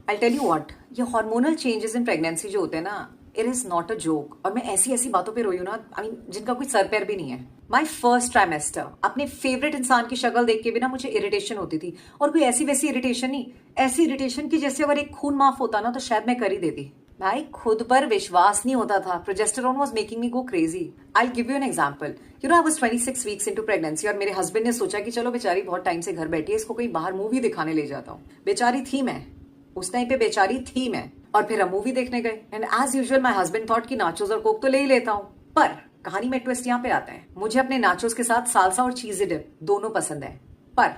I tell you what, ये hormonal changes in pregnancy जो होते हैं ना, it is not a joke. और मैं ऐसी ऐसी बातों पे रोई हूँ ना, आई मीन जिनका कोई सर पैर भी नहीं है। माई फर्स्ट ट्राइमेस्टर, अपने फेवरेट इंसान की शक्ल देख के भी ना मुझे इरिटेशन होती थी। और कोई ऐसी वैसी इरिटेशन नहीं, ऐसी इरिटेशन की जैसे अगर एक खून माफ होता ना तो शायद मैं कर ही देती। भाई खुद पर विश्वास नहीं होता था। Progesterone was making me go crazy. I give you an example. You know I was 26 weeks into pregnancy और मेरे हस्बैंड ने सोचा कि चलो बेचारी बहुत टाइम से घर बैठी है, इसको कहीं बाहर मूवी दिखाने ले जाता हूँ। बेचारी थी मैं, उस टाइम पे बेचारी थी मैं। और फिर हम मूवी देखने गए and as usual my husband thought कि नाचोस और कोक तो ले ही लेता हूँ। पर कहानी में ट्विस्ट यहाँ पे आता है। मुझे अपने नाचोस के साथ सालसा और चीजी डिप दोनों पसंद है, पर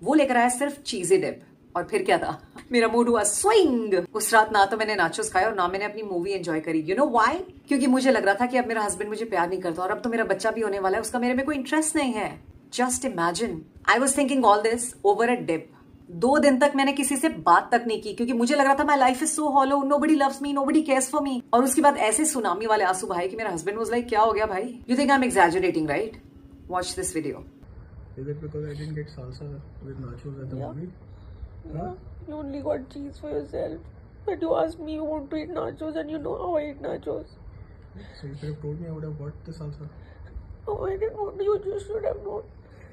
वो लेकर आया सिर्फ चीजी डिप। और फिर क्या था, मेरा मूड हुआ स्विंग। उस रात ना तो मैंने नाचोस खाया और ना मैंने अपनी मूवी एंजॉय करी। You know why? क्योंकि मुझे लग रहा था कि अब मेरा हस्बैंड मुझे प्यार नहीं करता और अब तो मेरा बच्चा भी होने वाला है, उसका मेरे में कोई इंटरेस्ट नहीं है। Just imagine, I was thinking all this over a dip. 2 दिन तक मैंने किसी से बात तक नहीं की क्योंकि मुझे लग रहा था my life is so hollow, nobody loves me, nobody cares for me. और उसके बाद ऐसे सुनामी वाले आंसू भाई कि मेरा हस्बैंड वाज लाइक, क्या हो गया भाई? You think I am exaggerating, right? Watch this video. Is it because I didn't get salsa with nachos at the movie? Yeah, you only got cheese for yourself. But you asked me you want to eat nachos and you know how I eat nachos. So you could have told me, I would have got the salsa. Oh, I didn't want to. You just should have known.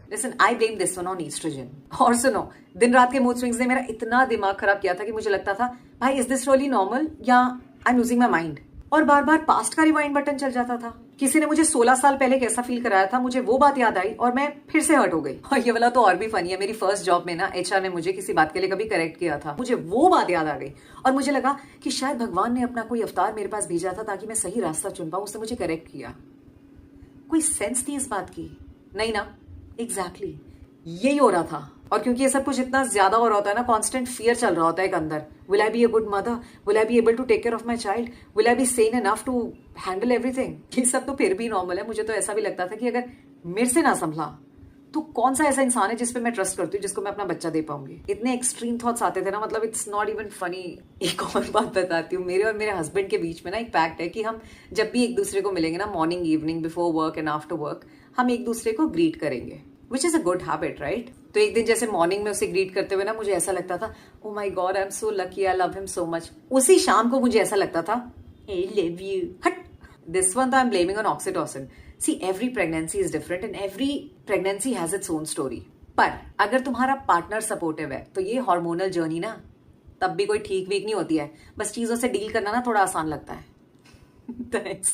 Listen, I blame this one on estrogen. और सुनो, दिन रात के mood swings ने मेरा इतना दिमाग खराब किया था कि मुझे लगता था भाई इज दिस रियली नॉर्मल या I am losing my mind. और बार बार पास्ट का रिवाइंड बटन चल जाता था। किसी ने मुझे 16 साल पहले कैसा फील कराया था, मुझे वो बात याद आई और मैं फिर से हर्ट हो गई। और ये वाला तो और भी फनी है। मेरी फर्स्ट जॉब में ना एचआर ने मुझे किसी बात के लिए कभी करेक्ट किया था, मुझे वो बात याद आ गई और मुझे लगा कि शायद भगवान ने अपना कोई अवतार मेरे पास भेजा था ताकि मैं सही रास्ता चुन पाऊं। उसने मुझे करेक्ट किया। कोई सेंस थी इस बात की? नहीं ना। एग्जैक्टली यही हो रहा था। और क्योंकि ये सब कुछ इतना ज्यादा हो रहा होता है ना, कांस्टेंट फियर चल रहा होता है एक अंदर। Will I be a good mother? Will I be able to take care of my child? Will I be sane enough to handle everything? ये सब तो फिर भी नॉर्मल है। मुझे तो ऐसा भी लगता था कि अगर मेरे से ना संभला तो कौन सा ऐसा इंसान है जिसपे मैं ट्रस्ट करती हूँ, जिसको मैं अपना बच्चा दे पाऊंगी। इतने एक्सट्रीम थॉट्स आते थे ना, मतलब इट्स नॉट इवन फनी। एक और बात बताती हूँ, मेरे और मेरे हस्बैंड के बीच में ना एक पैक्ट है कि हम जब भी एक दूसरे को मिलेंगे ना, morning evening before work and after work, हम एक दूसरे को ग्रीट करेंगे, which is a good habit, right? तो एक दिन जैसे मॉर्निंग में उसे ग्रीट करते हुए ना मुझे ऐसा लगता था, oh my God I am so lucky, I love him so much. उसी शाम को मुझे ऐसा लगता था, आई लव यू। हट, this one I am blaming on oxytocin. See every pregnancy is different and every pregnancy has its own story. पर अगर तुम्हारा पार्टनर सपोर्टिव है तो ये हार्मोनल जर्नी ना तब भी कोई ठीक वीक नहीं होती है। बस चीजों से डील करना ना थोड़ा आसान लगता है। थैंक्स।